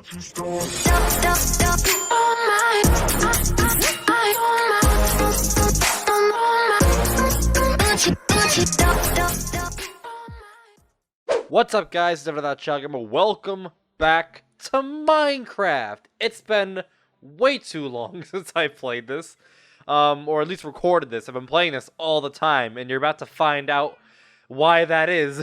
What's up, guys? It's Never That Child Gamer. Welcome back to Minecraft. It's been way too long since I played this, or at least recorded this. I've been playing this all the time, and you're about to find out why that is.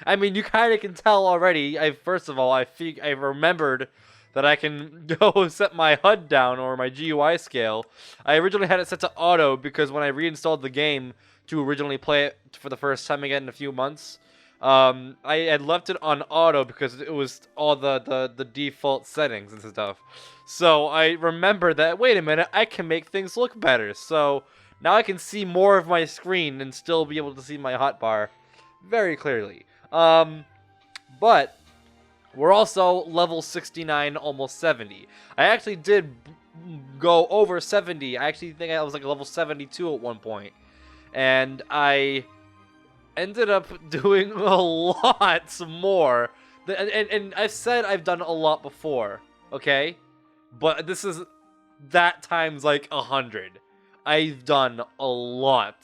I mean, you kind of can tell already. First of all, I remembered that I can go set my HUD down, or my GUI scale. I originally had it set to auto because when I reinstalled the game to originally play it for the first time again in a few months, I had left it on auto because it was all the default settings and stuff. So I remembered that, wait a minute, I can make things look better. So now I can see more of my screen and still be able to see my hotbar very clearly. But we're also level 69, almost 70. I actually did go over 70. I actually think I was like level 72 at one point. And I ended up doing a lot more. And I've said I've done a lot before, okay? But this is that times like 100. I've done a lot.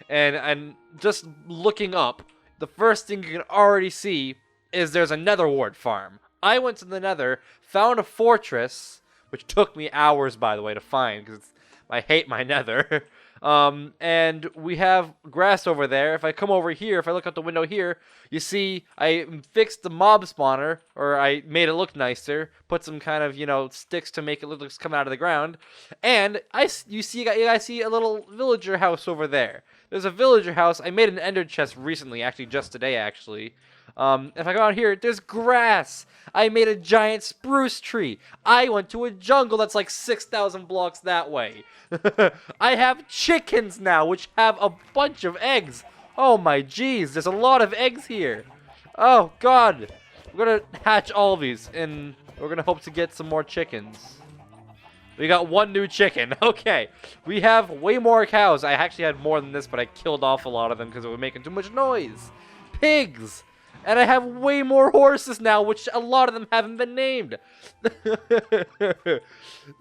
And just looking up, the first thing you can already see is there's a nether wart farm. I went to the nether, found a fortress, which took me hours, by the way, to find, because I hate my nether. And we have grass over there. If I come over here, if I look out the window here, you see I fixed the mob spawner, or I made it look nicer, put some kind of, you know, sticks to make it look like it's coming out of the ground. And I see a little villager house over there. There's a villager house. I made an ender chest recently, actually just today, actually. If I go out here, there's grass. I made a giant spruce tree. I went to a jungle that's like 6,000 blocks that way. I have chickens now, which have a bunch of eggs. Oh my jeez, there's a lot of eggs here. Oh god. We're gonna hatch all of these, and we're gonna hope to get some more chickens. We got one new chicken. Okay. We have way more cows. I actually had more than this, but I killed off a lot of them because it was making too much noise. Pigs. And I have way more horses now, which a lot of them haven't been named.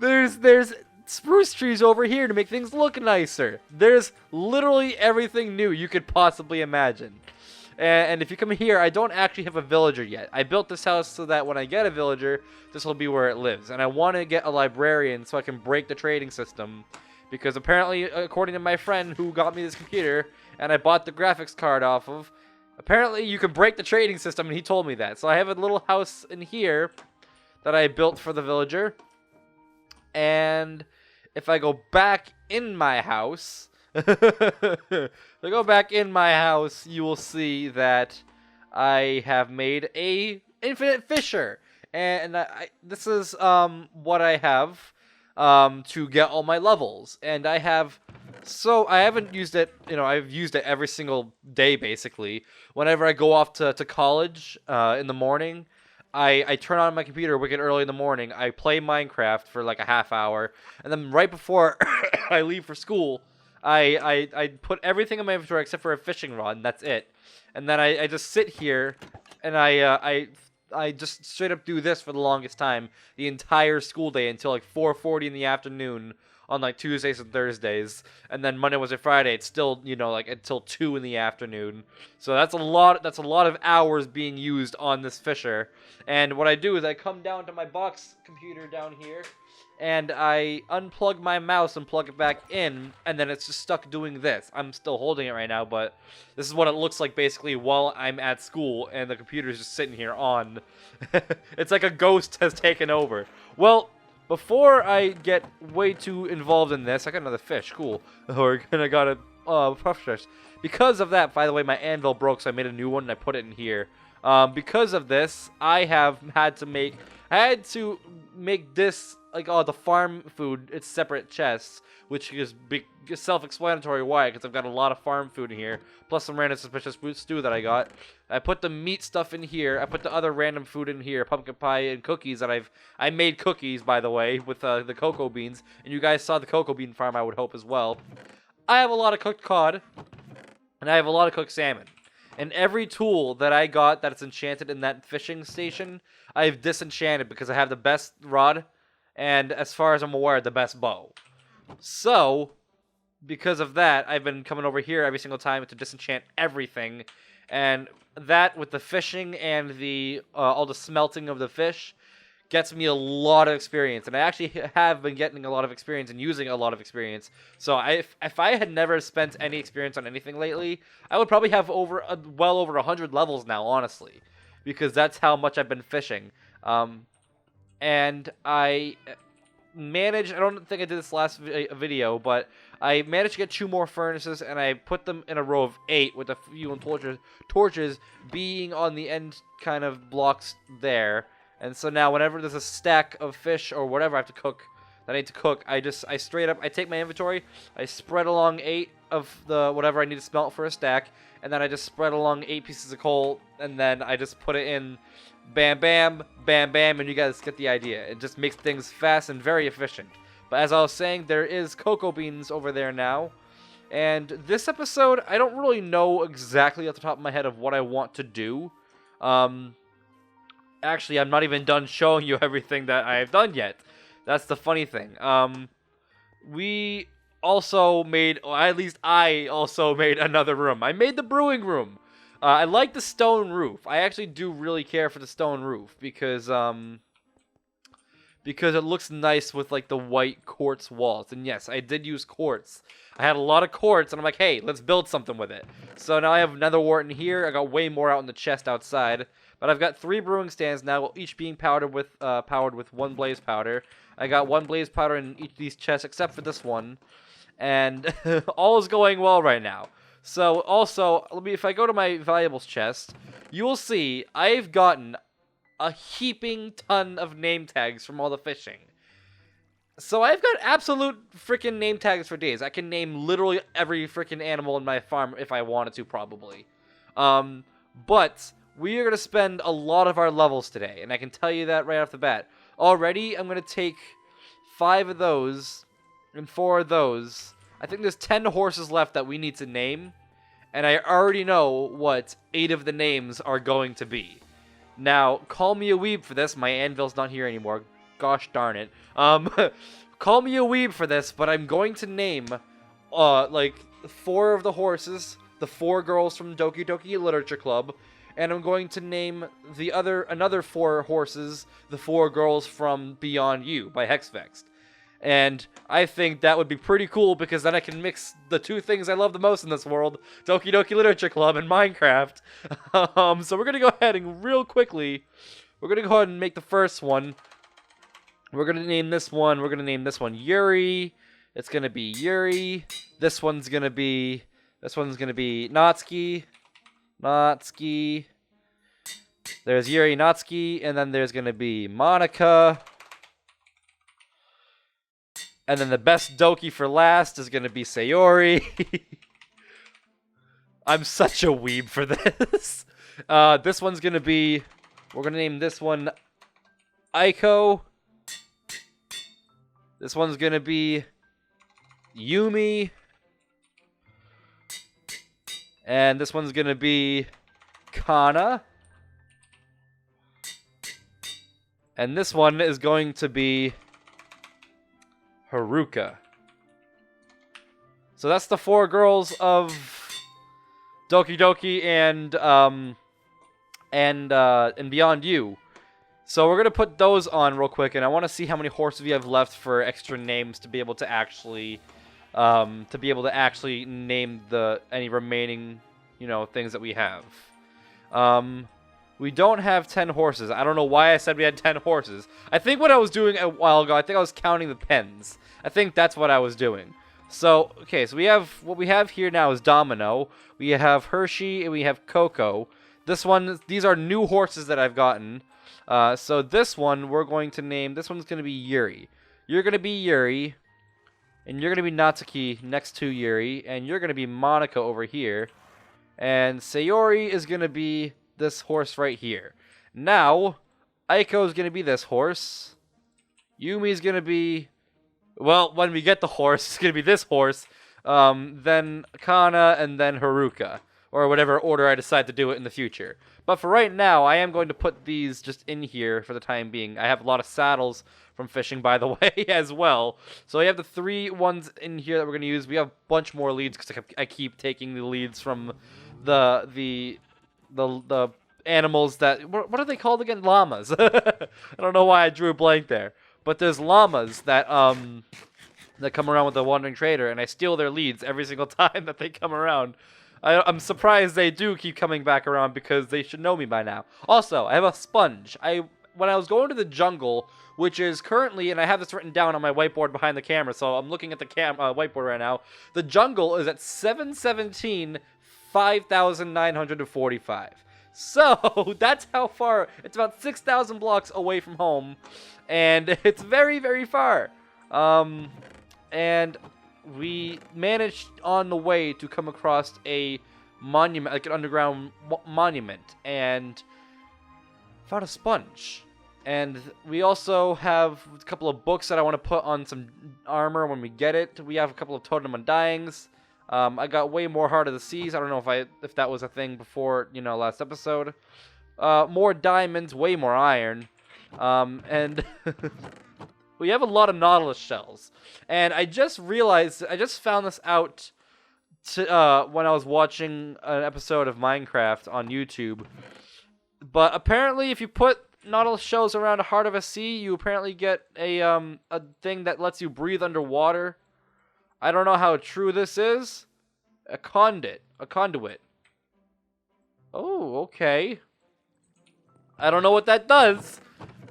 There's spruce trees over here to make things look nicer. There's literally everything new you could possibly imagine. And if you come here, I don't actually have a villager yet. I built this house so that when I get a villager, this will be where it lives. And I want to get a librarian so I can break the trading system. Because apparently, according to my friend who got me this computer, and I bought the graphics card off of, apparently you can break the trading system, and he told me that. So I have a little house in here that I built for the villager. And if I go back in my house, you will see that I have made a infinite fisher. And this is what I have to get all my levels. And I haven't used it, you know, I've used it every single day, basically. Whenever I go off to college in the morning, I turn on my computer wicked early in the morning. I play Minecraft for like a half hour. And then right before I leave for school, I put everything in my inventory except for a fishing rod, and that's it. And then I just sit here, and I just straight up do this for the longest time, the entire school day until like 4:40 in the afternoon on like Tuesdays and Thursdays, and then Monday, Wednesday, Friday, it's still, you know, like until 2 in the afternoon. So that's a lot of hours being used on this fisher. And what I do is I come down to my box computer down here, and I unplug my mouse and plug it back in, and then it's just stuck doing this. I'm still holding it right now, but this is what it looks like basically while I'm at school, and the computer's just sitting here on. It's like a ghost has taken over. Well, before I get way too involved in this, I got another fish. Cool. We're gonna got a puff fish. Because of that, by the way, my anvil broke, so I made a new one and I put it in here. Because of this, I had to make this, like, the farm food, it's separate chests, which is self-explanatory why, because I've got a lot of farm food in here, plus some random suspicious stew that I got. I put the meat stuff in here. I put the other random food in here, pumpkin pie and cookies that I made cookies, by the way, with the cocoa beans, and you guys saw the cocoa bean farm, I would hope, as well. I have a lot of cooked cod, and I have a lot of cooked salmon. And every tool that I got that's enchanted in that fishing station, I've disenchanted because I have the best rod, and as far as I'm aware, the best bow. So, because of that, I've been coming over here every single time to disenchant everything, and that with the fishing and the all the smelting of the fish gets me a lot of experience, and I actually have been getting a lot of experience and using a lot of experience. So if I had never spent any experience on anything lately, I would probably have well over 100 levels now, honestly, because that's how much I've been fishing. And I managed, I don't think I did this last video, but I managed to get 2 more furnaces, and I put them in a row of 8 with a few torches being on the end kind of blocks there. And so now whenever there's a stack of fish or whatever I have to cook, that I need to cook, I straight up, I take my inventory, I spread along 8 of the whatever I need to smelt for a stack, and then I just spread along 8 pieces of coal, and then I just put it in, bam, bam, bam, bam, and you guys get the idea. It just makes things fast and very efficient. But as I was saying, there is cocoa beans over there now, and this episode, I don't really know exactly off the top of my head of what I want to do. Actually, I'm not even done showing you everything that I have done yet. That's the funny thing. We also made, or at least I also made another room. I made the brewing room. I like the stone roof. I actually do really care for the stone roof because it looks nice with like the white quartz walls. And yes, I did use quartz. I had a lot of quartz, and I'm like, hey, let's build something with it. So now I have nether wart in here. I got way more out in the chest outside. But I've got 3 brewing stands now, each being powered with 1 blaze powder. I got 1 blaze powder in each of these chests, except for this one. And all is going well right now. So also, if I go to my valuables chest, you will see I've gotten a heaping ton of name tags from all the fishing. So I've got absolute freaking name tags for days. I can name literally every freaking animal in my farm if I wanted to, probably. But we are going to spend a lot of our levels today, and I can tell you that right off the bat. Already, I'm going to take 5 of those and 4 of those. I think there's 10 horses left that we need to name, and I already know what 8 of the names are going to be. Now, call me a weeb for this. My anvil's not here anymore. Gosh darn it. Call me a weeb for this, but I'm going to name, like, 4 of the horses, the 4 girls from Doki Doki Literature Club, and I'm going to name another 4 horses, the 4 girls from Beyond You by Hexvexed. And I think that would be pretty cool because then I can mix the 2 things I love the most in this world, Doki Doki Literature Club and Minecraft. So we're going to go ahead and real quickly, we're going to go ahead and make the first one. We're going to name this one Yuri. It's going to be Yuri. This one's going to be Natsuki. Natsuki. There's Yuri, Natsuki, and then there's going to be Monica. And then the best Doki for last is going to be Sayori. I'm such a weeb for this. This one's going to be, we're going to name this one Aiko. This one's going to be Yumi. And this one's going to be Kana. And this one is going to be Haruka. So that's the 4 girls of Doki Doki and Beyond You. So we're gonna put those on real quick, and I want to see how many horses we have left for extra names to be able to actually name any remaining, things that we have. We don't have 10 horses. I don't know why I said we had 10 horses. I think what I was doing a while ago, I think I was counting the pens. I think that's what I was doing. So, okay, so what we have here now is Domino. We have Hershey, and we have Coco. These are new horses that I've gotten. So this one, we're going to name, this one's going to be Yuri. You're going to be Yuri, and you're going to be Natsuki next to Yuri, and you're going to be Monica over here. And Sayori is going to be this horse right here. Now, Aiko is going to be this horse. Yumi is going to be, well, when we get the horse, it's going to be this horse. Then Kana, and then Haruka. or whatever order I decide to do it in the future. But for right now, I am going to put these just in here for the time being. I have a lot of saddles from fishing, by the way, as well. So I have the 3 ones in here that we're going to use. We have a bunch more leads because I keep taking the leads from the animals that... What are they called again? Llamas. I don't know why I drew a blank there. But there's llamas that come around with the Wandering Trader, and I steal their leads every single time that they come around. I'm surprised they do keep coming back around because they should know me by now. Also, I have a sponge. When I was going to the jungle, which is currently, and I have this written down on my whiteboard behind the camera, so I'm looking at the whiteboard right now. The jungle is at 717, 5,945. So, that's how far. It's about 6,000 blocks away from home, and it's very, very far. And we managed on the way to come across a monument, like an underground monument, and found a sponge. And we also have a couple of books that I want to put on some armor when we get it. We have a couple of Totem Undyings. I got way more Heart of the Seas. I don't know if that was a thing before, last episode. More diamonds, way more iron. And we have a lot of Nautilus shells. And I just found this out when I was watching an episode of Minecraft on YouTube. But apparently, if you put Nautilus shells around a Heart of a Sea, you apparently get a thing that lets you breathe underwater. I don't know how true this is. A conduit. Oh, okay. I don't know what that does.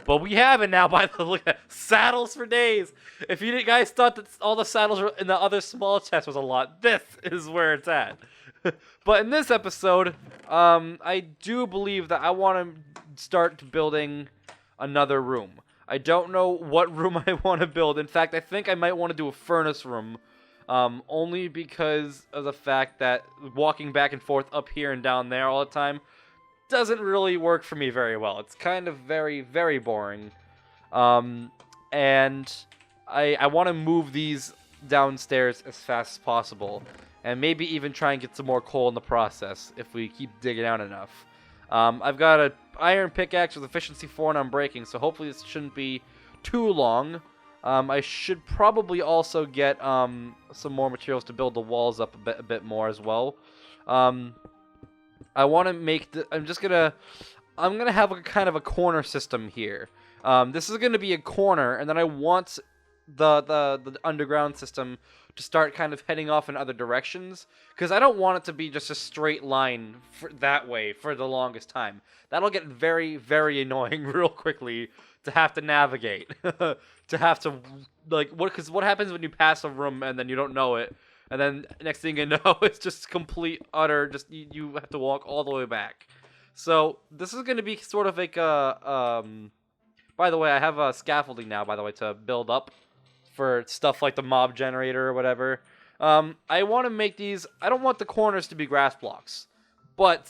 But we have it now by the look at saddles for days. If you guys thought that all the saddles in the other small chest was a lot, this is where it's at. But in this episode, I do believe that I want to start building another room. I don't know what room I want to build. In fact, I think I might want to do a furnace room. Only because of the fact that walking back and forth up here and down there all the time doesn't really work for me very well. It's kind of very, very boring. And I want to move these downstairs as fast as possible. And maybe even try and get some more coal in the process if we keep digging out enough. I've got an iron pickaxe with efficiency 4 and unbreaking, so hopefully this shouldn't be too long. I should probably also get some more materials to build the walls up a bit more as well. I want to make I'm gonna have a kind of a corner system here. This is gonna be a corner, and then I want the underground system to start kind of heading off in other directions, because I don't want it to be just a straight line that way for the longest time. That'll get very, very annoying real quickly to have to navigate. To have to, because what happens when you pass a room and then you don't know it, and then next thing you know, it's just complete, utter, just, you have to walk all the way back. So, this is going to be sort of like a, by the way, I have a scaffolding now, by the way, to build up for stuff like the mob generator or whatever. I want to make these, I don't want the corners to be grass blocks, but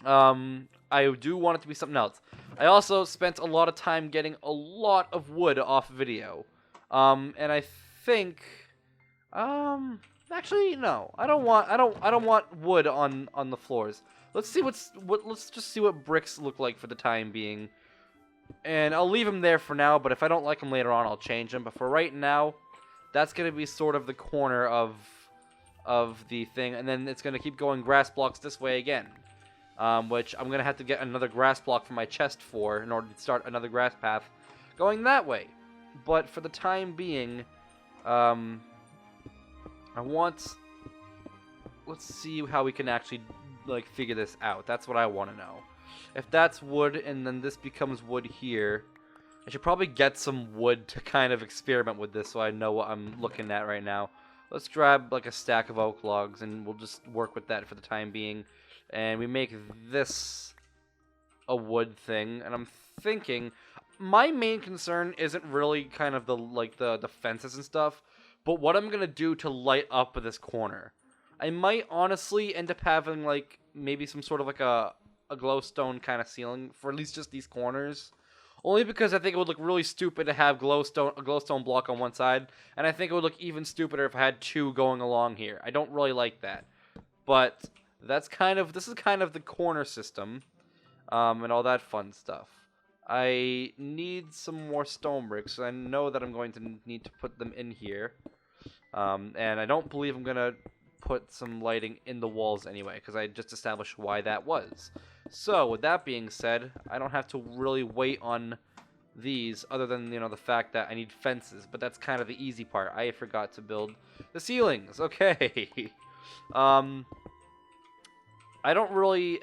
I do want it to be something else. I also spent a lot of time getting a lot of wood off video. And I think actually no. I don't want wood on the floors. Let's just see what bricks look like for the time being. And I'll leave them there for now, but if I don't like them later on, I'll change them. But for right now, that's going to be sort of the corner of the thing, and then it's going to keep going grass blocks this way again. Which I'm going to have to get another grass block for my chest for in order to start another grass path going that way. But for the time being, let's see how we can actually figure this out. That's what I want to know. If that's wood and then this becomes wood here, I should probably get some wood to kind of experiment with this so I know what I'm looking at right now. Let's grab a stack of oak logs and we'll just work with that for the time being. And we make this a wood thing, and I'm thinking my main concern isn't really kind of the fences and stuff, but what I'm gonna do to light up this corner. I might honestly end up having maybe some sort of a glowstone kind of ceiling for at least just these corners. Only because I think it would look really stupid to have a glowstone block on one side, and I think it would look even stupider if I had two going along here. I don't really like that. But This is kind of the corner system, and all that fun stuff. I need some more stone bricks. I know that I'm going to need to put them in here. And I don't believe I'm going to put some lighting in the walls anyway, because I just established why that was. So, with that being said, I don't have to really wait on these, other than, you know, the fact that I need fences, but that's kind of the easy part. I forgot to build the ceilings. Okay. I don't really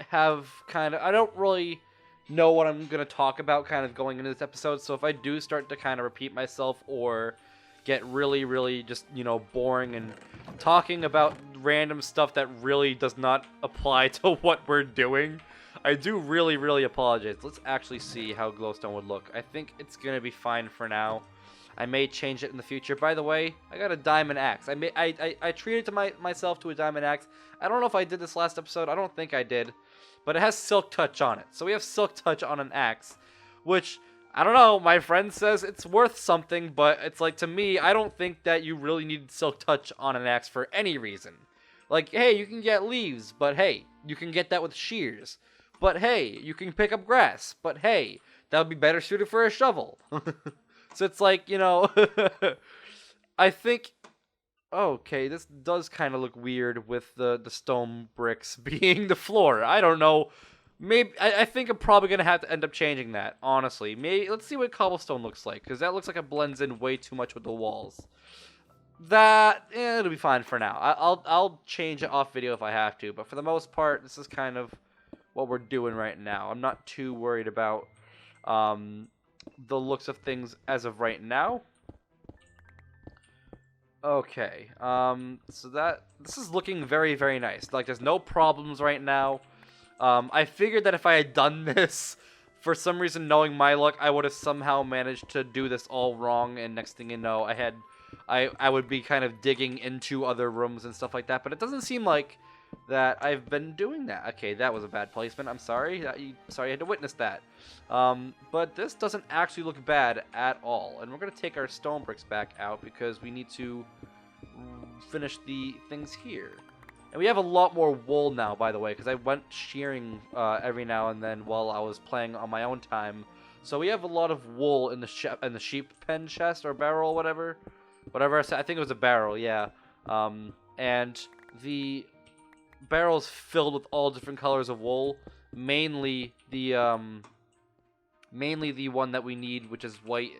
know what I'm going to talk about kind of going into this episode, so if I do start to kind of repeat myself or get really, really just, you know, boring and talking about random stuff that really does not apply to what we're doing, I do really, really apologize. Let's actually see how glowstone would look. I think it's going to be fine for now. I may change it in the future. By the way, I got a diamond axe. I treated myself to a diamond axe. I don't know if I did this last episode. I don't think I did. But it has silk touch on it. So we have silk touch on an axe, which, I don't know, my friend says it's worth something, but it's like, to me, I don't think that you really need silk touch on an axe for any reason. Like, hey, you can get leaves, but hey, you can get that with shears. But hey, you can pick up grass, but hey, that would be better suited for a shovel. So it's like, you know, I think, okay, this does kind of look weird with the stone bricks being the floor. I don't know. Maybe I think I'm probably going to have to end up changing that, honestly. Maybe let's see what cobblestone looks like, because that looks like it blends in way too much with the walls. It'll be fine for now. I'll change it off video if I have to, but for the most part, this is kind of what we're doing right now. I'm not too worried about the looks of things as of right now. Okay, so this is looking very, very nice. Like, there's no problems right now. I figured that if I had done this, for some reason, knowing my luck, I would have somehow managed to do this all wrong, and next thing you know, I would be kind of digging into other rooms and stuff like that, but it doesn't seem like that I've been doing that. Okay, that was a bad placement. I'm sorry. Sorry you had to witness that. But this doesn't actually look bad at all. And we're going to take our stone bricks back out because we need to finish the things here. And we have a lot more wool now, by the way, because I went shearing every now and then while I was playing on my own time. So we have a lot of wool in the sheep pen chest or barrel, whatever I said. I think it was a barrel, yeah. And the barrel's filled with all different colors of wool, mainly the one that we need, which is white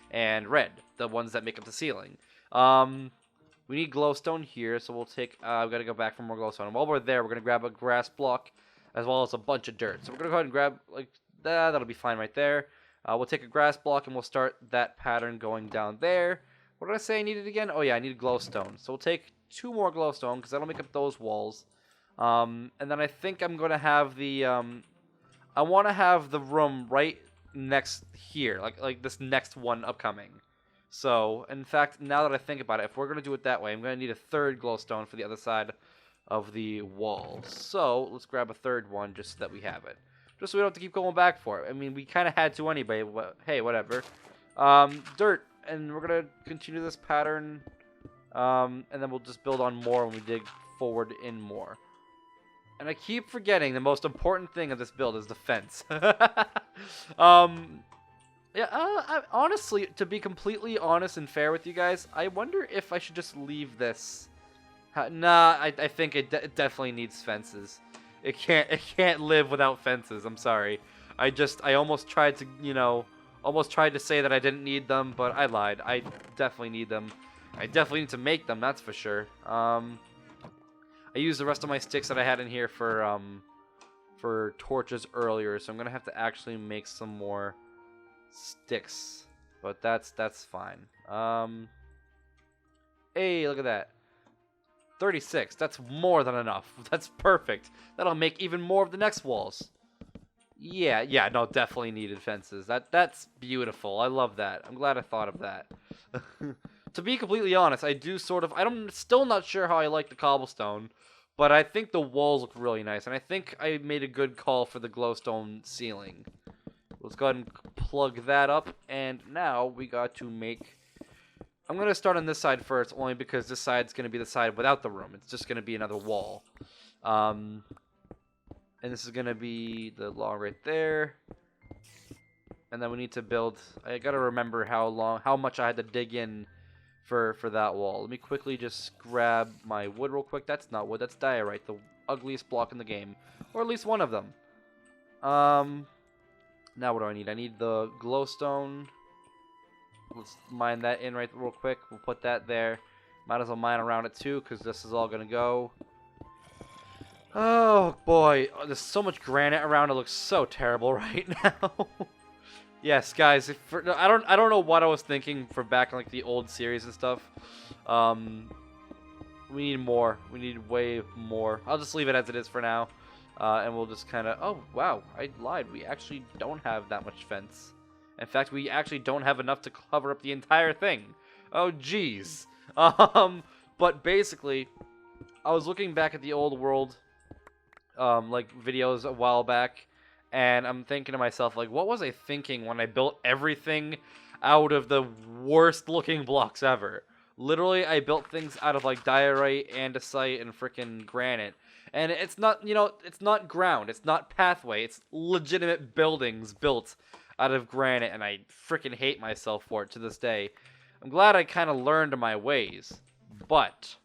and red, the ones that make up the ceiling. We need glowstone here, so we'll take I've got to go back for more glowstone, and while we're there, we're going to grab a grass block as well as a bunch of dirt. So we're going to go ahead and grab, like, that'll be fine right there. We'll take a grass block and we'll start that pattern going down there. What did I say I needed again? Oh yeah, I need glowstone. So we'll take 2 more glowstone because that'll make up those walls. And then I think I'm going to have the, I want to have the room right next here, like this next one upcoming. So, in fact, now that I think about it, if we're going to do it that way, I'm going to need a 3rd glowstone for the other side of the wall. So, let's grab a 3rd one just so that we have it. Just so we don't have to keep going back for it. I mean, we kind of had to anyway, but hey, whatever. Dirt, and we're going to continue this pattern, and then we'll just build on more when we dig forward in more. And I keep forgetting the most important thing of this build is the fence. Honestly, to be completely honest and fair with you guys, I wonder if I should just leave this. Nah, I think it definitely needs fences. It can't live without fences. I'm sorry. I almost tried to, you know, say that I didn't need them, but I lied. I definitely need them. I definitely need to make them, that's for sure. I used the rest of my sticks that I had in here for torches earlier, so I'm gonna have to actually make some more sticks. But that's fine. Hey, look at that. 36. That's more than enough. That's perfect. That'll make even more of the next walls. Yeah, no, definitely needed fences. That's beautiful. I love that. I'm glad I thought of that. To be completely honest, I'm still not sure how I like the cobblestone, but I think the walls look really nice, and I think I made a good call for the glowstone ceiling. Let's go ahead and plug that up, and now we got to make... I'm going to start on this side first, only because this side's going to be the side without the room. It's just going to be another wall. And this is gonna be the log right there. And then we need to build. I gotta remember how much I had to dig in for that wall. Let me quickly just grab my wood real quick. That's not wood. That's diorite, the ugliest block in the game, or at least one of them. Now what do I need? I need the glowstone. Let's mine that in right real quick. We'll put that there. Might as well mine around it too, because this is all gonna go. Oh boy, there's so much granite around. It looks so terrible right now. Yes, guys. I don't know what I was thinking for back in like the old series and stuff. We need more. We need way more. I'll just leave it as it is for now, and we'll just kind of. Oh wow, I lied. We actually don't have that much fence. In fact, we actually don't have enough to cover up the entire thing. Oh jeez. But basically, I was looking back at the old world, like videos a while back. And I'm thinking to myself, like, what was I thinking when I built everything out of the worst looking blocks ever? Literally, I built things out of, like, diorite, andesite, and frickin' granite. And it's not, it's not ground. It's not pathway. It's legitimate buildings built out of granite. And I frickin' hate myself for it to this day. I'm glad I kind of learned my ways. But,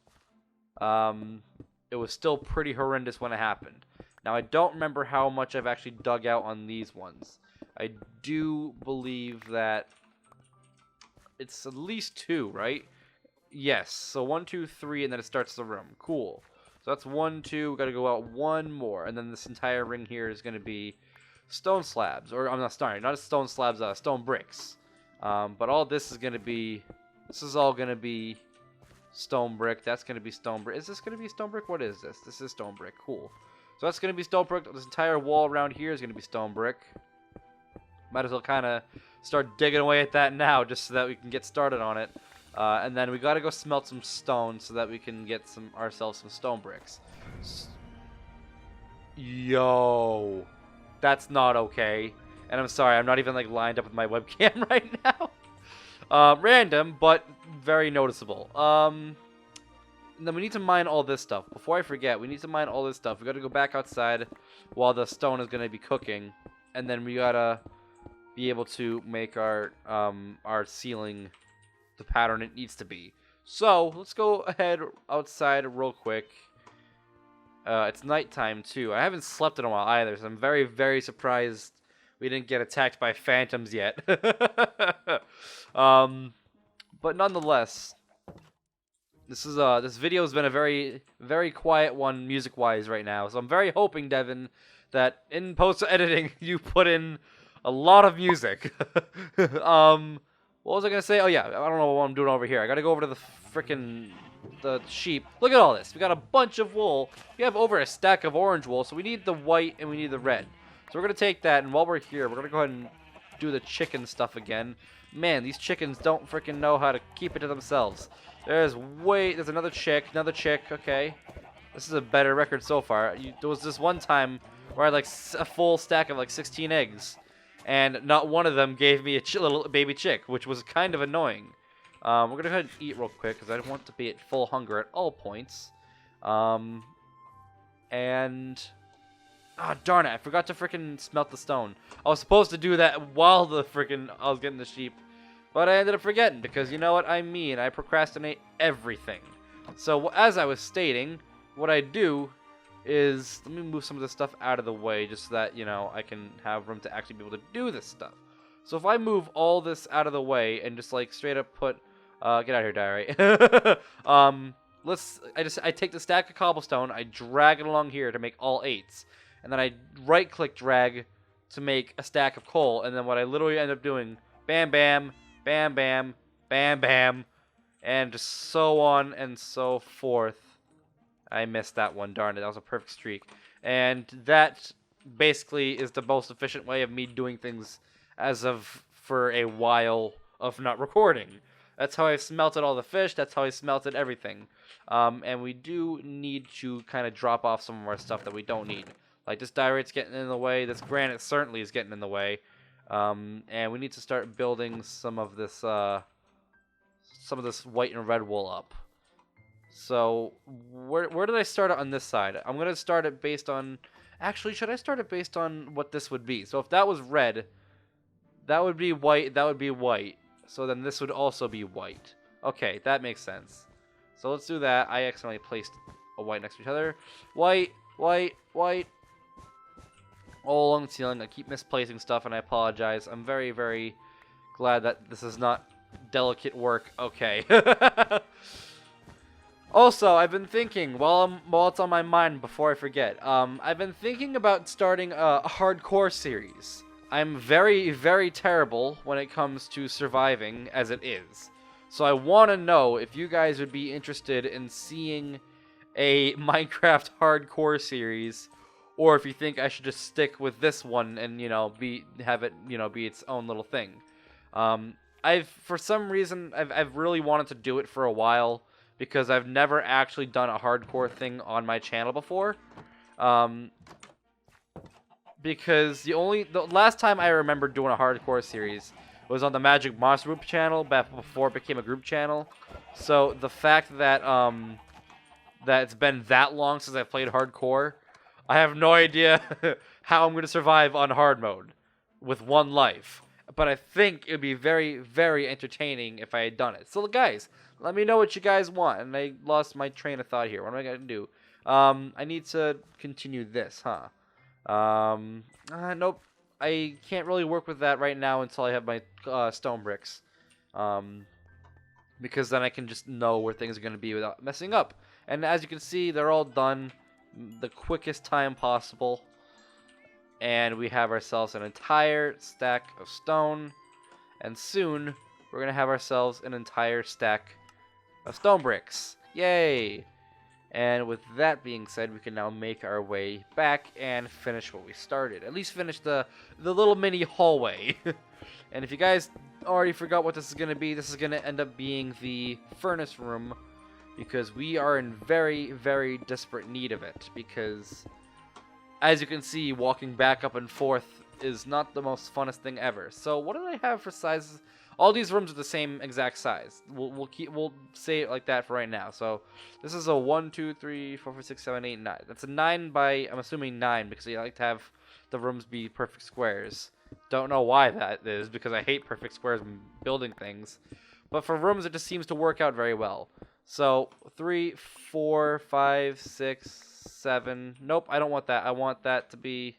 it was still pretty horrendous when it happened. Now, I don't remember how much I've actually dug out on these ones. I do believe that it's at least 2, right? Yes. So 1, 2, 3, and then it starts the room. Cool. So that's 1, 2. We got to go out 1 more, and then this entire ring here is going to be stone slabs, or I'm not starting. Not stone slabs, stone bricks. But all this is going to be. This is all going to be stone brick. That's going to be stone brick. Is this going to be stone brick? What is this? This is stone brick. Cool. So that's going to be stone brick. This entire wall around here is going to be stone brick. Might as well kind of start digging away at that now just so that we can get started on it. And then we got to go smelt some stone so that we can get ourselves some stone bricks. Yo. That's not okay. And I'm sorry, I'm not even like lined up with my webcam right now. Random, but very noticeable. And then we need to mine all this stuff. Before I forget, we need to mine all this stuff. We got to go back outside while the stone is going to be cooking, and then we gotta be able to make our ceiling the pattern it needs to be. So let's go ahead outside real quick. It's nighttime too. I haven't slept in a while either, so I'm very, very surprised we didn't get attacked by phantoms yet. But nonetheless. This video has been a very, very quiet one music-wise right now, so I'm very hoping, Devin, that in post-editing you put in a lot of music. What was I gonna say? Oh yeah, I don't know what I'm doing over here. I gotta go over to the sheep. Look at all this. We got a bunch of wool. We have over a stack of orange wool, so we need the white and we need the red. So we're gonna take that, and while we're here, we're gonna go ahead and do the chicken stuff again. Man, these chickens don't freaking know how to keep it to themselves. There's another chick, okay. This is a better record so far. There was this one time where I had like a full stack of like 16 eggs, and not one of them gave me a little baby chick, which was kind of annoying. We're gonna go ahead and eat real quick, because I don't want to be at full hunger at all points. And... Ah, darn it, I forgot to freaking smelt the stone. I was supposed to do that while I was getting the sheep. But I ended up forgetting, because you know what I mean. I procrastinate everything. So, as I was stating, what I do is... Let me move some of this stuff out of the way, just so that, I can have room to actually be able to do this stuff. So, if I move all this out of the way, and just, like, straight up put... get out of here, diary. I take the stack of cobblestone, I drag it along here to make all 8s. And then I right-click drag to make a stack of coal. And then what I literally end up doing... Bam, bam... Bam, bam, bam, bam, and just so on and so forth. I missed that one, darn it. That was a perfect streak. And that basically is the most efficient way of me doing things for a while of not recording. That's how I smelted all the fish. That's how I smelted everything. And we do need to kind of drop off some of our stuff that we don't need. Like this diorite's getting in the way. This granite certainly is getting in the way. And we need to start building some of this white and red wool up. So where did I start it on this side? I'm gonna start it based on. Actually, should I start it based on what this would be? So if that was red, that would be white. That would be white. So then this would also be white. Okay, that makes sense. So let's do that. I accidentally placed a white next to each other. White, white, white. All along the ceiling. I keep misplacing stuff, and I apologize. I'm very, very glad that this is not delicate work. Okay. Also, I've been thinking while it's on my mind before I forget. I've been thinking about starting a hardcore series. I'm very, very terrible when it comes to surviving as it is. So I want to know if you guys would be interested in seeing a Minecraft hardcore series, or if you think I should just stick with this one and have it be its own little thing. For some reason I've really wanted to do it for a while because I've never actually done a hardcore thing on my channel before. Because the last time I remember doing a hardcore series was on the Magic Monster Group channel back before it became a group channel. So the fact that that it's been that long since I've played hardcore, I have no idea how I'm going to survive on hard mode with one life. But I think it would be very, very entertaining if I had done it. So guys, let me know what you guys want. And I lost my train of thought here. What am I going to do? I need to continue this, huh? Nope. I can't really work with that right now until I have my stone bricks. Because then I can just know where things are going to be without messing up. And as you can see, they're all done the quickest time possible. And we have ourselves an entire stack of stone. And soon, we're going to have ourselves an entire stack of stone bricks. Yay! And with that being said, we can now make our way back and finish what we started. At least finish the little mini hallway. And if you guys already forgot what this is going to be, this is going to end up being the furnace room. Because we are in very, very desperate need of it. Because, as you can see, walking back up and forth is not the most funnest thing ever. So what do I have for sizes? All these rooms are the same exact size. We'll say it like that for right now. So this is a 1, 2, 3, 4, 5, 6, 7, 8, 9. That's a 9 by, I'm assuming 9, because I like to have the rooms be perfect squares. Don't know why that is, because I hate perfect squares when building things. But for rooms, it just seems to work out very well. So 3, 4, 5, 6, 7. Nope, I don't want that. I want that to be.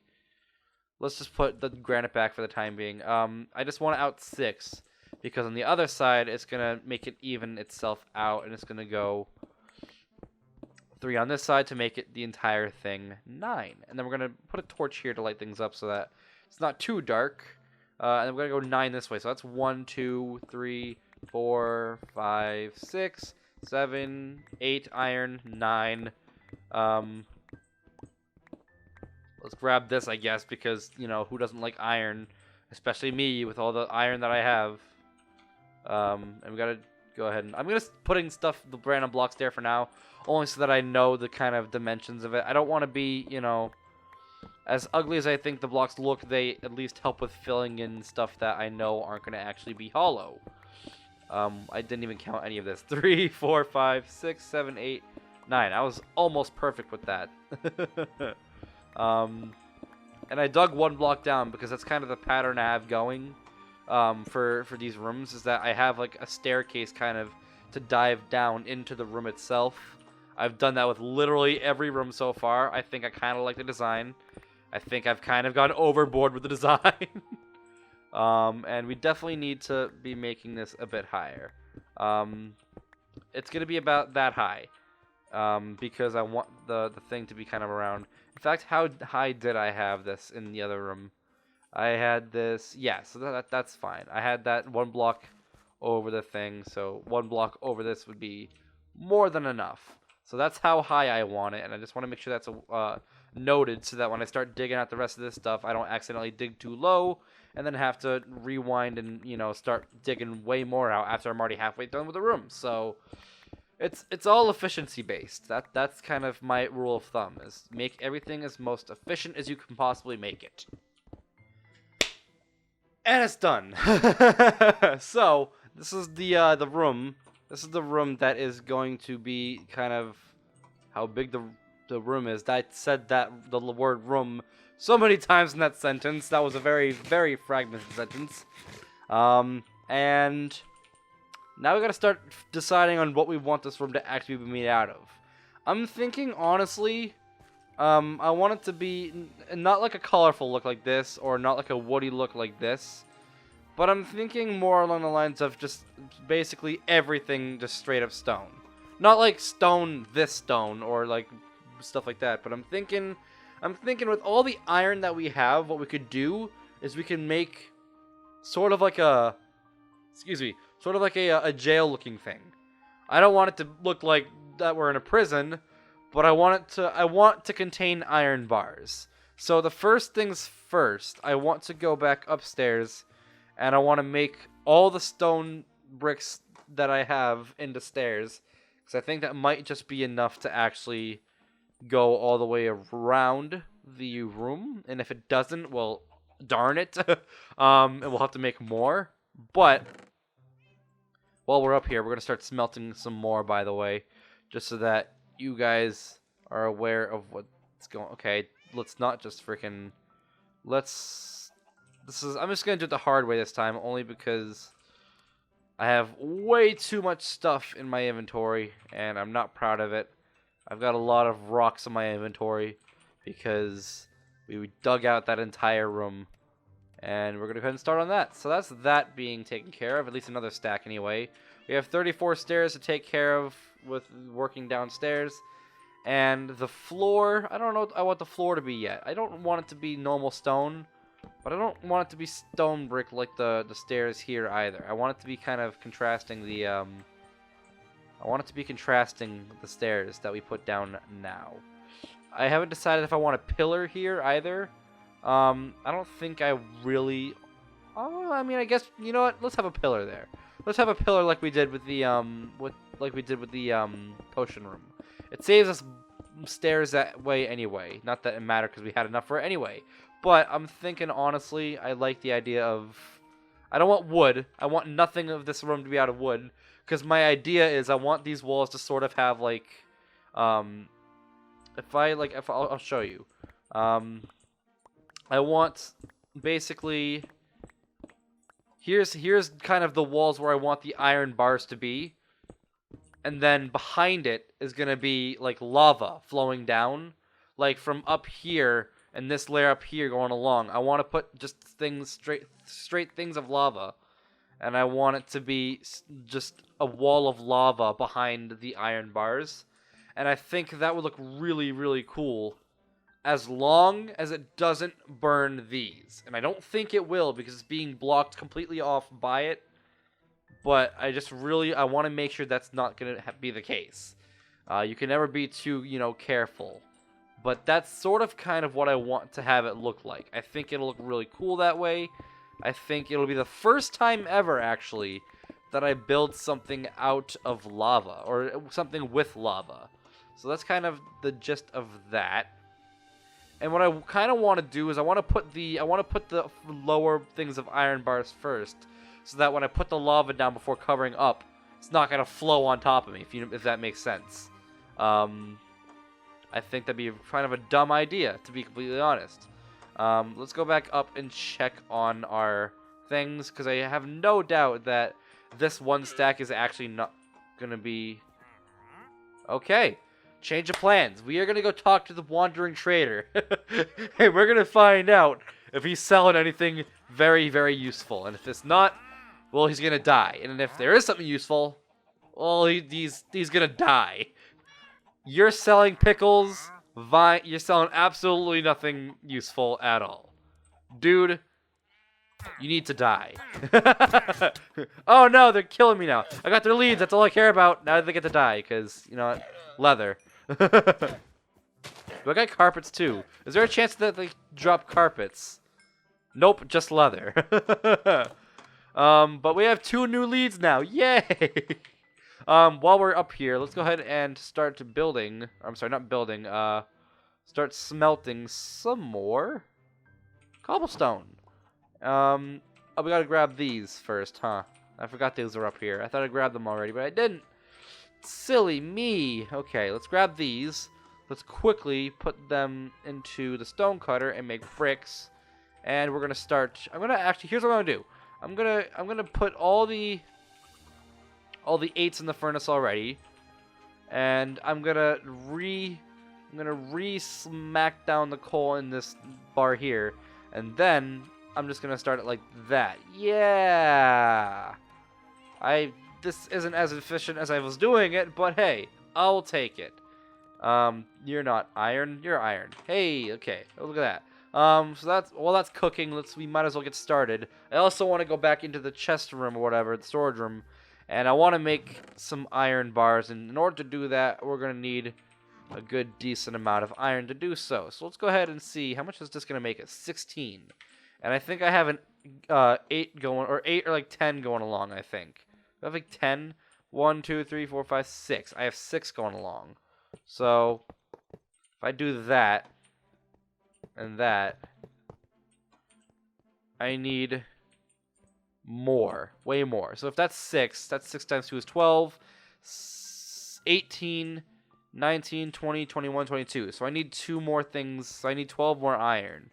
Let's just put the granite back for the time being. I just want it out 6. Because on the other side, it's going to make it even itself out. And it's going to go 3 on this side to make it the entire thing 9. And then we're going to put a torch here to light things up so that it's not too dark. And then we're going to go 9 this way. So that's 1, 2, 3, 4, 5, 6, 7, 8 iron, 9. Let's grab this, I guess, because, who doesn't like iron? Especially me, with all the iron that I have. And we gotta go ahead and... I'm gonna putting the random blocks there for now, only so that I know the kind of dimensions of it. I don't want to be, as ugly as I think the blocks look, they at least help with filling in stuff that I know aren't gonna actually be hollow. I didn't even count any of this. 3, 4, 5, 6, 7, 8, 9. I was almost perfect with that. And I dug 1 block down because that's kind of the pattern I have going for these rooms, is that I have like a staircase kind of to dive down into the room itself. I've done that with literally every room so far. I think I kind of like the design. I think I've kind of gone overboard with the design. And we definitely need to be making this a bit higher. It's going to be about that high. Because I want the thing to be kind of around. In fact, how high did I have this in the other room? I had this, yeah, so that's fine. I had that 1 block over the thing, so 1 block over this would be more than enough. So that's how high I want it, and I just want to make sure that's noted so that when I start digging out the rest of this stuff, I don't accidentally dig too low and then have to rewind and, start digging way more out after I'm already halfway done with the room. So it's all efficiency based. That's kind of my rule of thumb, is make everything as most efficient as you can possibly make it. And it's done. So this is the room. This is the room that is going to be kind of how big the room is. I said that the word room so many times in that sentence. That was a very, very fragmented sentence. And now we gotta start deciding on what we want this room to actually be made out of. I'm thinking, honestly, I want it to be not like a colorful look like this, or not like a woody look like this. But I'm thinking more along the lines of just basically everything just straight up stone. Not like stone, this stone, or like stuff like that. But I'm thinking with all the iron that we have, what we could do is we can make sort of like a, sort of like a jail looking thing. I don't want it to look like that we're in a prison, but I want to contain iron bars. So the first things first, I want to go back upstairs. And I want to make all the stone bricks that I have into stairs. Because I think that might just be enough to actually go all the way around the room. And if it doesn't, well, darn it. And we'll have to make more. But while we're up here, we're going to start smelting some more, by the way. Just so that you guys are aware of what's going on. Okay, let's not just freaking... I'm just going to do it the hard way this time, only because I have way too much stuff in my inventory, and I'm not proud of it. I've got a lot of rocks in my inventory, because we dug out that entire room, and we're going to go ahead and start on that. So that's that being taken care of, at least another stack anyway. We have 34 stairs to take care of with working downstairs, and the floor, I don't know what I want the floor to be yet. I don't want it to be normal stone. But I don't want it to be stone brick like the stairs here either. I want it to be kind of contrasting the I want it to be contrasting the stairs that we put down now. I haven't decided if I want a pillar here either. I don't think I really. Oh, I mean, I guess you know what? Let's have a pillar there. Let's have a pillar like we did with the potion room. It saves us stairs that way anyway. Not that it mattered because we had enough for it anyway. But I'm thinking, honestly, I like the idea of... I don't want wood. I want nothing of this room to be out of wood. Because my idea is I want these walls to sort of have, like... I'll show you. I want, basically... Here's kind of the walls where I want the iron bars to be. And then behind it is going to be, like, lava flowing down. Like, from up here... And this layer up here going along, I want to put just things straight things of lava, and I want it to be just a wall of lava behind the iron bars, and I think that would look really, really cool, as long as it doesn't burn these. And I don't think it will because it's being blocked completely off by it, but I want to make sure that's not going to be the case. You can never be too, careful. But that's sort of kind of what I want to have it look like. I think it'll look really cool that way. I think it'll be the first time ever, actually, that I build something out of lava. Or something with lava. So that's kind of the gist of that. And what I kind of want to do is I want to put the lower things of iron bars first. So that when I put the lava down before covering up, it's not going to flow on top of me, if that makes sense. I think that'd be kind of a dumb idea, to be completely honest. Let's go back up and check on our things, because I have no doubt that this one stack is actually not going to be... Okay, change of plans. We are going to go talk to the wandering trader. Hey, we're going to find out if he's selling anything very, very useful. And if it's not, well, he's going to die. And if there is something useful, well, he's going to die. You're selling pickles, you're selling absolutely nothing useful at all. Dude, you need to die. Oh no, they're killing me now. I got their leads, that's all I care about. Now they get to die, because, you know what? Leather. Do I got carpets too? Is there a chance that they drop carpets? Nope, just leather. But we have 2 new leads now. Yay! While we're up here, let's go ahead and start building. I'm sorry, not building. Start smelting some more cobblestone. Oh, we gotta grab these first, huh? I forgot these were up here. I thought I grabbed them already, but I didn't. Silly me. Okay, let's grab these. Let's quickly put them into the stone cutter and make bricks. And we're gonna start. I'm gonna actually. Here's what I'm gonna do. I'm gonna put all the 8s in the furnace already, and I'm gonna smack down the coal in this bar here, and then I'm just gonna start it like that. Yeah. This isn't as efficient as I was doing it, but hey, I'll take it. You're not iron. You're iron. Hey, okay. Oh, look at that. So that's cooking. We might as well get started. I also want to go back into the chest room or whatever, the storage room, and I want to make some iron bars. And in order to do that, we're gonna need a good, decent amount of iron to do so. So let's go ahead and see how much is this gonna make us. 16, and I think I have an 8 going, or 8 or like 10 going along. I think. I have like 10. 1, 2, 3, 4, 5, 6. I have 6 going along. So if I do that and that, I need more, way more. So if that's 6 times 2 is 12, 18, 19, 20, 21, 22. So I need 2 more things. So I need 12 more iron,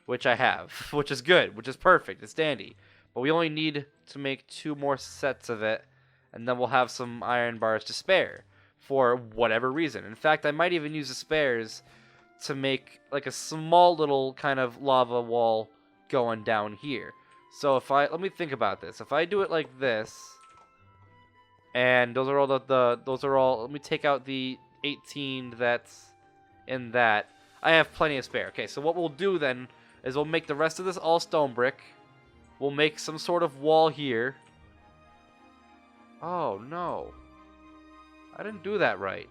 which I have, which is good, which is perfect. It's dandy. But we only need to make 2 more sets of it, and then we'll have some iron bars to spare for whatever reason. In fact, I might even use the spares to make like a small little kind of lava wall going down here. So if let me think about this. If I do it like this, and those are all let me take out the 18 that's in that. I have plenty of spare. Okay, so what we'll do then is we'll make the rest of this all stone brick. We'll make some sort of wall here. Oh, no. I didn't do that right.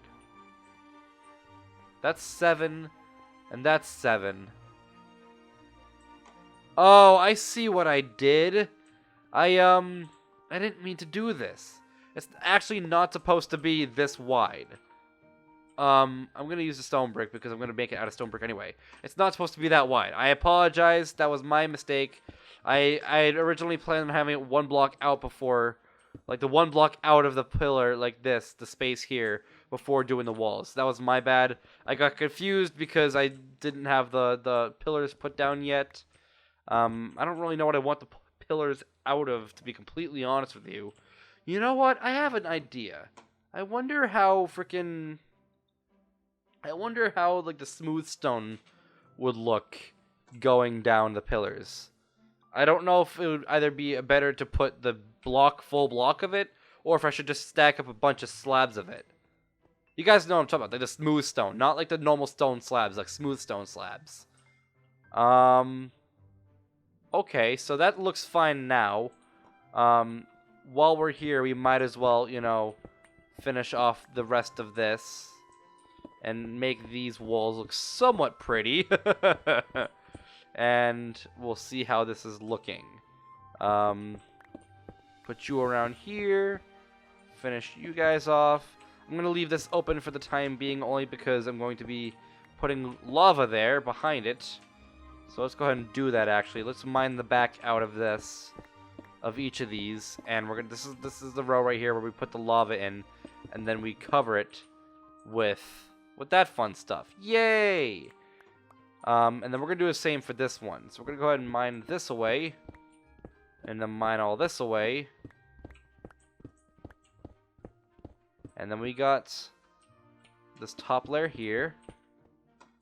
That's 7, and that's 7. Oh, I see what I did. I didn't mean to do this. It's actually not supposed to be this wide. I'm gonna use a stone brick because I'm gonna make it out of stone brick anyway. It's not supposed to be that wide. I apologize. That was my mistake. I had originally planned on having it 1 block out before, like the 1 block out of the pillar, like this, the space here, before doing the walls. That was my bad. I got confused because I didn't have the pillars put down yet. I don't really know what I want the pillars out of, to be completely honest with you. You know what? I have an idea. I wonder how like the smooth stone would look going down the pillars. I don't know if it would either be better to put the full block of it, or if I should just stack up a bunch of slabs of it. You guys know what I'm talking about, like the smooth stone, not like the normal stone slabs, like smooth stone slabs. Okay, so that looks fine now. While we're here, we might as well, you know, finish off the rest of this and make these walls look somewhat pretty. And we'll see how this is looking. Put you around here. Finish you guys off. I'm going to leave this open for the time being only because I'm going to be putting lava there behind it. So let's go ahead and do that actually. Let's mine the back out of this, of each of these, and we're gonna this is the row right here where we put the lava in, and then we cover it with that fun stuff. Yay! And then we're gonna do the same for this one. So we're gonna go ahead and mine this away, and then mine all this away, and then we got this top layer here.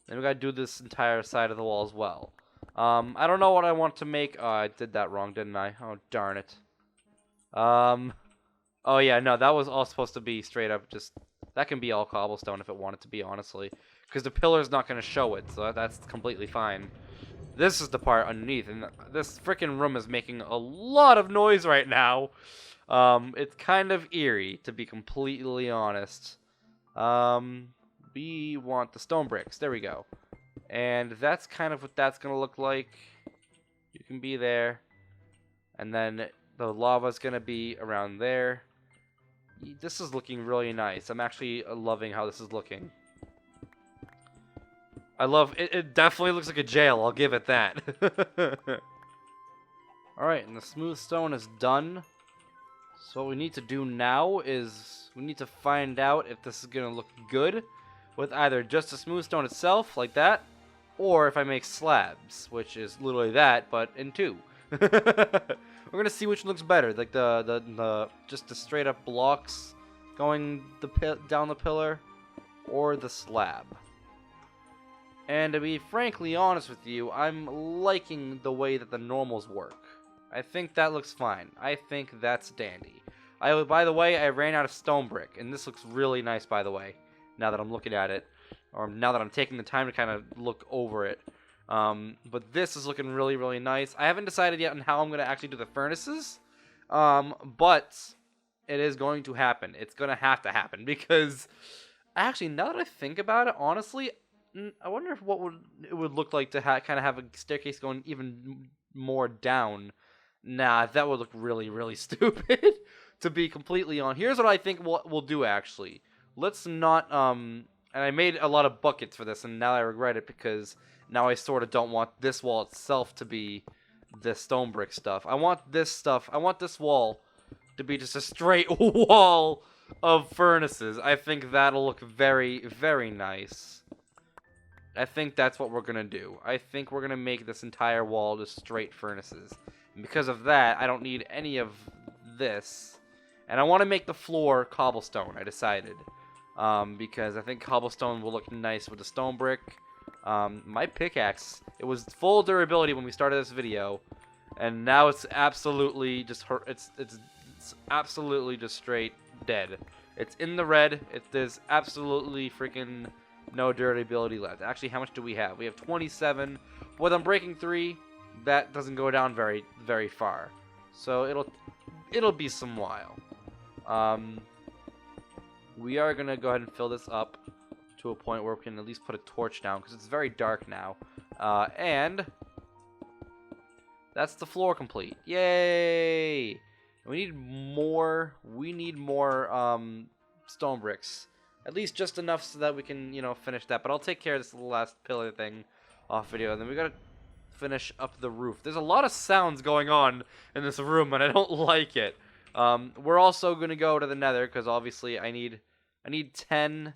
Then we gotta do this entire side of the wall as well. I don't know what I want to make. Oh, I did that wrong, didn't I? Oh, darn it. Oh yeah, no, that was all supposed to be straight up just... That can be all cobblestone if it wanted to be, honestly. Because the pillar's not going to show it, so that's completely fine. This is the part underneath, and this freaking room is making a lot of noise right now. It's kind of eerie, to be completely honest. We want the stone bricks. There we go. And that's kind of what that's going to look like. You can be there. And then the lava's going to be around there. This is looking really nice. I'm actually loving how this is looking. I love it. It definitely looks like a jail. I'll give it that. Alright, and the smooth stone is done. So what we need to do now is we need to find out if this is going to look good with either just a smooth stone itself, like that, or if I make slabs, which is literally that, but in two. We're going to see which looks better, like the just the straight up blocks going down the pillar, or the slab. And to be frankly honest with you, I'm liking the way that the normals work. I think that looks fine. I think that's dandy. By the way, I ran out of stone brick, and this looks really nice, by the way, now that I'm looking at it, or now that I'm taking the time to kind of look over it. But this is looking really, really nice. I haven't decided yet on how I'm going to actually do the furnaces, but it is going to happen. It's going to have to happen, because actually, now that I think about it, honestly, I wonder if it would look like to kind of have a staircase going even more down. Nah, that would look really, really stupid, to be completely honest. Here's what I think we'll do, actually. Let's not, and I made a lot of buckets for this, and now I regret it, because now I sort of don't want this wall itself to be the stone brick stuff. I want this wall to be just a straight wall of furnaces. I think that'll look very, very nice. I think that's what we're going to do. I think we're going to make this entire wall just straight furnaces. And because of that, I don't need any of this. And I want to make the floor cobblestone, I decided. Because I think cobblestone will look nice with the stone brick. My pickaxe, it was full durability when we started this video. And now it's absolutely just it's absolutely just straight dead. It's in the red. There's absolutely freaking no durability left. Actually, how much do we have? We have 27. With I'm breaking 3, that doesn't go down very, very far. So it'll be some while. We are gonna go ahead and fill this up to a point where we can at least put a torch down, because it's very dark now. And that's the floor complete. Yay! We need more. We need more stone bricks. At least just enough so that we can, finish that. But I'll take care of this last pillar thing off video. And then we gotta finish up the roof. There's a lot of sounds going on in this room, and I don't like it. We're also gonna go to the nether, because obviously I need 10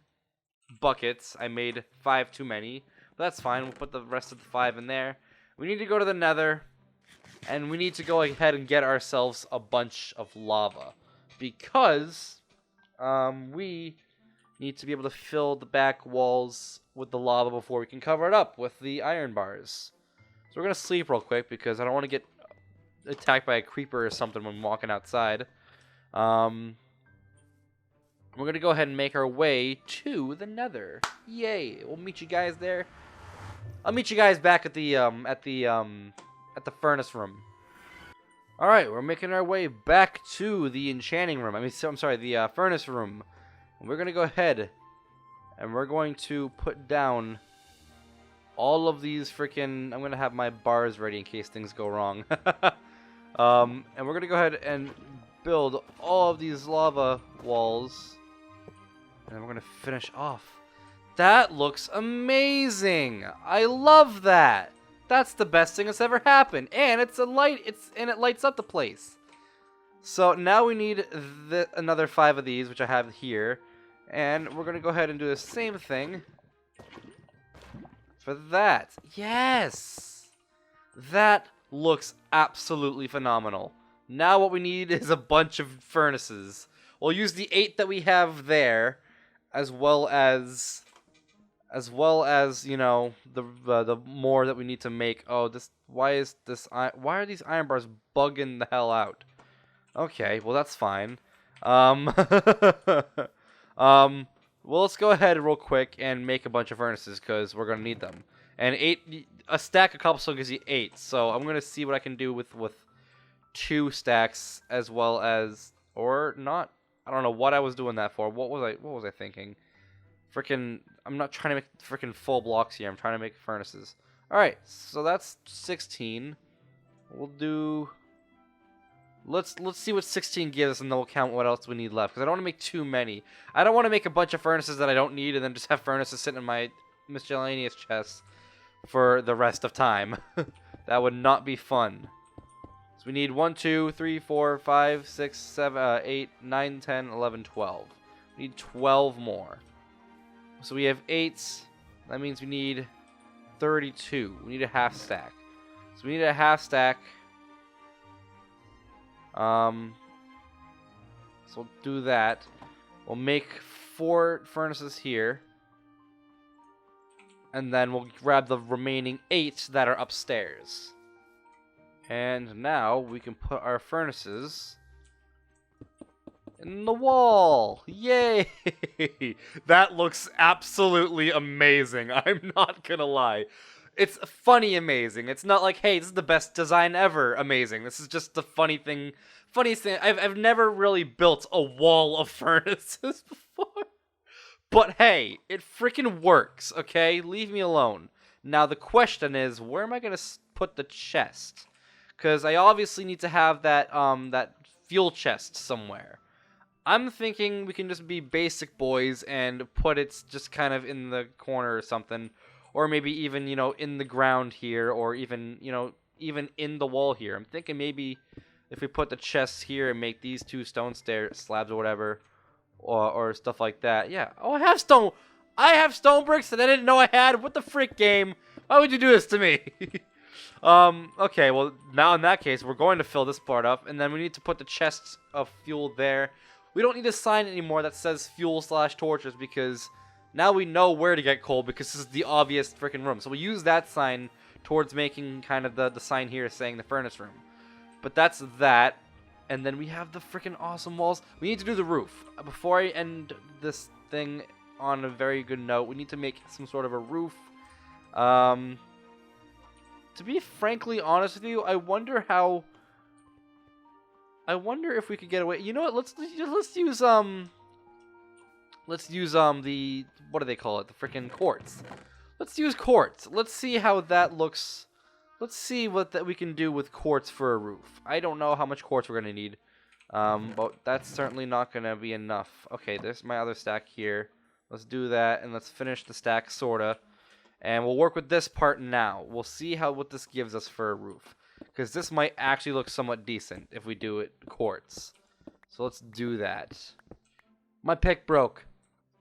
buckets. I made 5 too many. But that's fine. We'll put the rest of the 5 in there. We need to go to the nether. And we need to go ahead and get ourselves a bunch of lava. Because we need to be able to fill the back walls with the lava before we can cover it up with the iron bars. So we're going to sleep real quick, because I don't want to get attacked by a creeper or something when walking outside. We're going to go ahead and make our way to the nether. Yay! We'll meet you guys there. I'll meet you guys back at the furnace room. Alright, we're making our way back to the enchanting room. I'm sorry, the furnace room. We're going to go ahead and we're going to put down all of these freaking... I'm going to have my bars ready in case things go wrong. And we're going to go ahead and build all of these lava walls. And we're going to finish off. That looks amazing! I love that! That's the best thing that's ever happened. And it lights up the place. So now we need another 5 of these, which I have here. And we're going to go ahead and do the same thing for that. Yes! That looks absolutely phenomenal. Now what we need is a bunch of furnaces. We'll use the 8 that we have there, as well as the more that we need to make. Oh, why are these iron bars bugging the hell out? Okay, well that's fine. Well, let's go ahead real quick and make a bunch of furnaces, because we're gonna need them. And a stack of cobblestone gives you 8, so I'm gonna see what I can do with 2 stacks, as well as, or not. I don't know what I was doing that for. What was I thinking? I'm not trying to make freaking full blocks here. I'm trying to make furnaces. Alright, so that's 16. We'll do... Let's see what 16 gives us, and then we'll count what else we need left. Because I don't want to make too many. I don't want to make a bunch of furnaces that I don't need, and then just have furnaces sitting in my miscellaneous chests for the rest of time. That would not be fun. So we need 1, 2, 3, 4, 5, 6, 7, 8, 9, 10, 11, 12. We need 12 more. So we have 8. That means we need 32. We need a half stack. So we need a half stack. So we'll do that. We'll make 4 furnaces here. And then we'll grab the remaining 8 that are upstairs. And now we can put our furnaces in the wall. Yay! That looks absolutely amazing. I'm not gonna lie. It's funny amazing. It's not like, hey, this is the best design ever amazing. This is just the funniest thing. I've never really built a wall of furnaces before. But hey, it freaking works, okay? Leave me alone. Now the question is, where am I gonna put the chest? Because I obviously need to have that that fuel chest somewhere. I'm thinking we can just be basic boys and put it just kind of in the corner or something. Or maybe even, you know, in the ground here, or even, you know, even in the wall here. I'm thinking maybe if we put the chests here and make these 2 stone slabs or whatever, or stuff like that. Yeah. Oh, I have stone bricks that I didn't know I had. What the frick, game? Why would you do this to me? Okay, well, now in that case, we're going to fill this part up, and then we need to put the chests of fuel there. We don't need a sign anymore that says fuel/torches, because now we know where to get coal, because this is the obvious freaking room. So we use that sign towards making kind of the sign here saying the furnace room. But that's that. And then we have the freaking awesome walls. We need to do the roof. Before I end this thing on a very good note, we need to make some sort of a roof. To be frankly honest with you, I wonder if we could get away. You know what? Let's use the, what do they call it? The freaking quartz. Let's use quartz. Let's see how that looks. Let's see what we can do with quartz for a roof. I don't know how much quartz we're gonna need, but that's certainly not gonna be enough. Okay, there's my other stack here. Let's do that, and let's finish the stack sorta. And we'll work with this part now. We'll see what this gives us for a roof, because this might actually look somewhat decent if we do it quartz. So let's do that. My pick broke.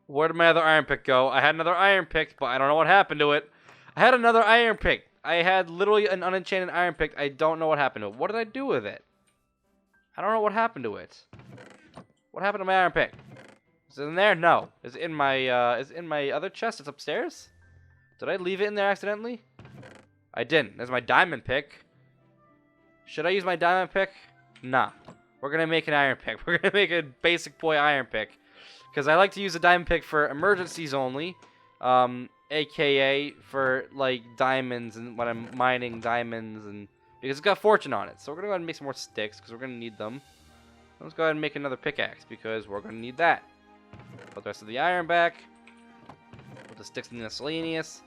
Where did my other iron pick go? I had another iron pick, but I don't know what happened to it. I had another iron pick. I had literally an unenchanted iron pick. I don't know what happened to it. What did I do with it? I don't know what happened to it. What happened to my iron pick? Is it in there? No. Is it in my other chest? It's upstairs? Did I leave it in there accidentally? I didn't. There's my diamond pick. Should I use my diamond pick? Nah. We're gonna make an iron pick. We're gonna make a basic boy iron pick. Because I like to use a diamond pick for emergencies only. AKA for like diamonds and when I'm mining diamonds, and because it's got fortune on it. So we're gonna go ahead and make some more sticks because we're gonna need them. Let's go ahead and make another pickaxe because we're gonna need that. Put the rest of the iron back. Put the sticks in the miscellaneous,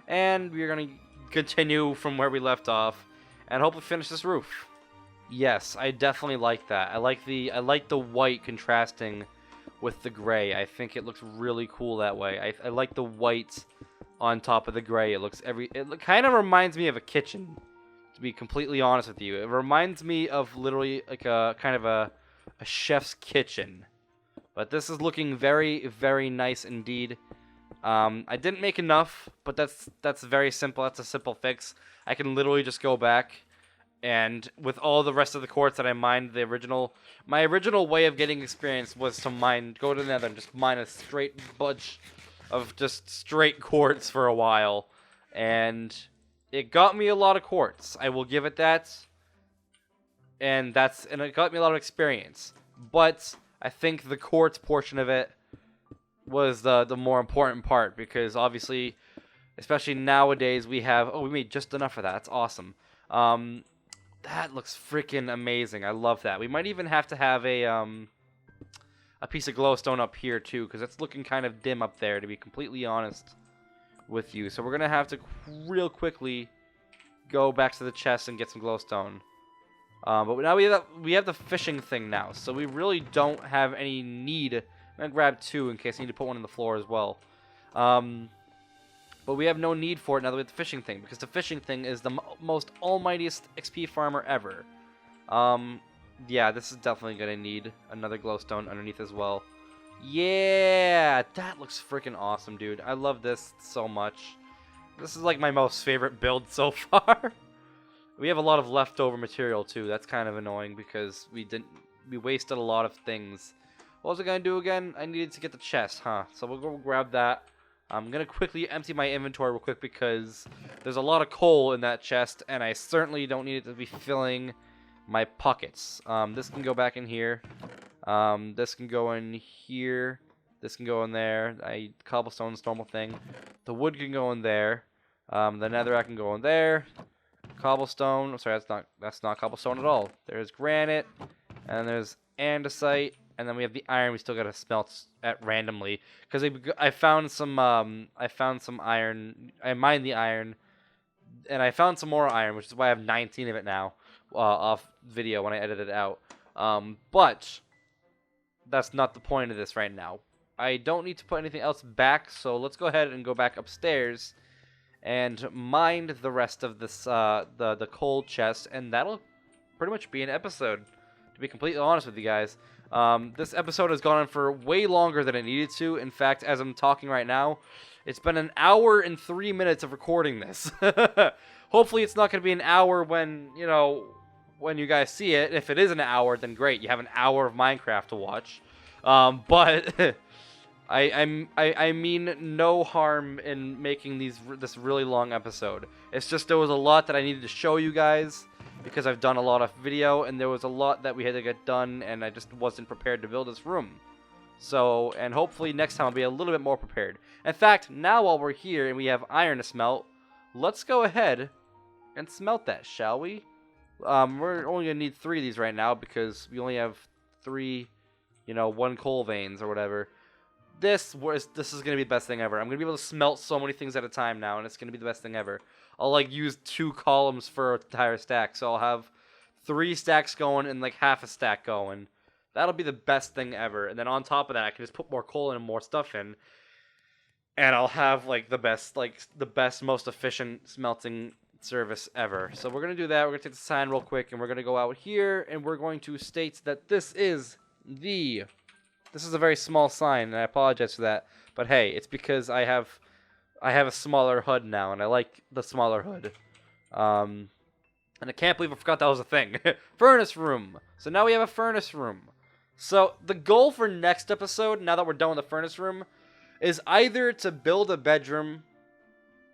and we're gonna continue from where we left off and hopefully finish this roof. Yes, I definitely like that. I like the white contrasting with the gray. I think it looks really cool that way. I like the white on top of the gray. It kind of reminds me of a kitchen, to be completely honest with you. It reminds me of literally like a kind of a chef's kitchen. But this is looking very, very nice indeed. I didn't make enough, but that's very simple. That's a simple fix. I can literally just go back, and with all the rest of the quartz that I mined, my original way of getting experience was to go to the nether and just mine a straight bunch of just straight quartz for a while, and it got me a lot of quartz. I will give it that, and it got me a lot of experience. But I think the quartz portion of it was the more important part, because obviously, especially nowadays, we made just enough of that. That's awesome. That looks freaking amazing. I love that. We might even have to have a piece of glowstone up here too, because it's looking kind of dim up there, to be completely honest with you. So we're gonna have to real quickly go back to the chest and get some glowstone. But now we have the fishing thing now, so we really don't have any need. I'm gonna grab 2 in case I need to put one on the floor as well. But we have no need for it now that we have the fishing thing, because the fishing thing is the most almightiest XP farmer ever. Yeah, this is definitely gonna need another glowstone underneath as well. Yeah, that looks freaking awesome, dude. I love this so much. This is like my most favorite build so far. We have a lot of leftover material too. That's kind of annoying because we wasted a lot of things. What was I gonna do again? I needed to get the chest, huh? So we'll go grab that. I'm gonna quickly empty my inventory real quick because there's a lot of coal in that chest, and I certainly don't need it to be filling my pockets. This can go back in here. This can go in here. This can go in there. Cobblestone's normal thing. The wood can go in there. The netherrack can go in there. Cobblestone. Oh, sorry, that's not cobblestone at all. There's granite, and there's andesite, and then we have the iron. We still gotta smelt at randomly because I found some iron. I mined the iron, and I found some more iron, which is why I have 19 of it now off video when I edited it out. But that's not the point of this right now. I don't need to put anything else back, so let's go ahead and go back upstairs and mine the rest of this the coal chest, and that'll pretty much be an episode, to be completely honest with you guys. This episode has gone on for way longer than it needed to. In fact, as I'm talking right now, it's been an hour and 3 minutes of recording this. Hopefully it's not going to be an hour when you guys see it. If it is an hour, then great, you have an hour of Minecraft to watch. But I mean no harm in making this really long episode. It's just there was a lot that I needed to show you guys because I've done a lot of video, and there was a lot that we had to get done, and I just wasn't prepared to build this room. So, and hopefully next time I'll be a little bit more prepared. In fact, now while we're here and we have iron to smelt, let's go ahead and smelt that, shall we? We're only gonna need 3 of these right now because we only have 3, 1 coal veins or whatever. This is gonna be the best thing ever. I'm gonna be able to smelt so many things at a time now, and it's gonna be the best thing ever. I'll like use 2 columns for an entire stack, so I'll have 3 stacks going and like half a stack going. That'll be the best thing ever. And then on top of that, I can just put more coal in and more stuff in, and I'll have like the best, most efficient smelting service ever. So we're gonna do that. We're gonna take the sign real quick, and we're gonna go out here, and we're going to state that this is a very small sign, and I apologize for that. But hey, it's because I have a smaller HUD now, and I like the smaller HUD. And I can't believe I forgot that was a thing. Furnace room. So now we have a furnace room. So the goal for next episode, now that we're done with the furnace room, is either to build a bedroom,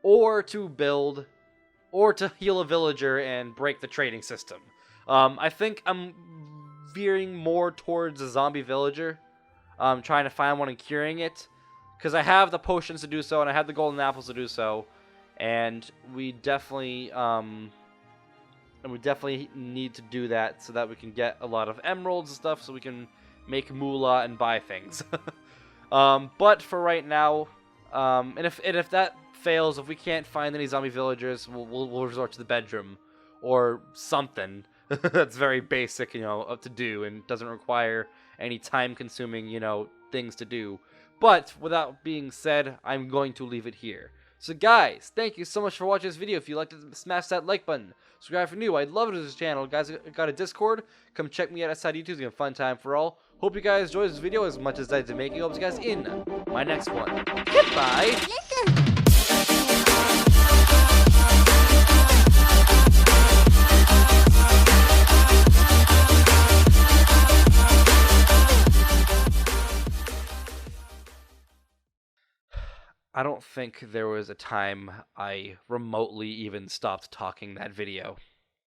or to heal a villager and break the trading system. I think I'm veering more towards a zombie villager. Trying to find one and curing it, because I have the potions to do so, and I have the golden apples to do so, and we definitely need to do that so that we can get a lot of emeralds and stuff, so we can make moolah and buy things. But for right now, and if that fails, if we can't find any zombie villagers, we'll resort to the bedroom or something that's very basic, to do and doesn't require any time-consuming, things to do. But with that being said, I'm going to leave it here. So guys, thank you so much for watching this video. If you liked it, smash that like button. Subscribe if you're new. I'd love it to this channel. Guys, I got a Discord. Come check me out outside YouTube. It's gonna be a fun time for all. Hope you guys enjoyed this video as much as I did making. Hope you guys in my next one. Goodbye. I don't think there was a time I remotely even stopped talking that video.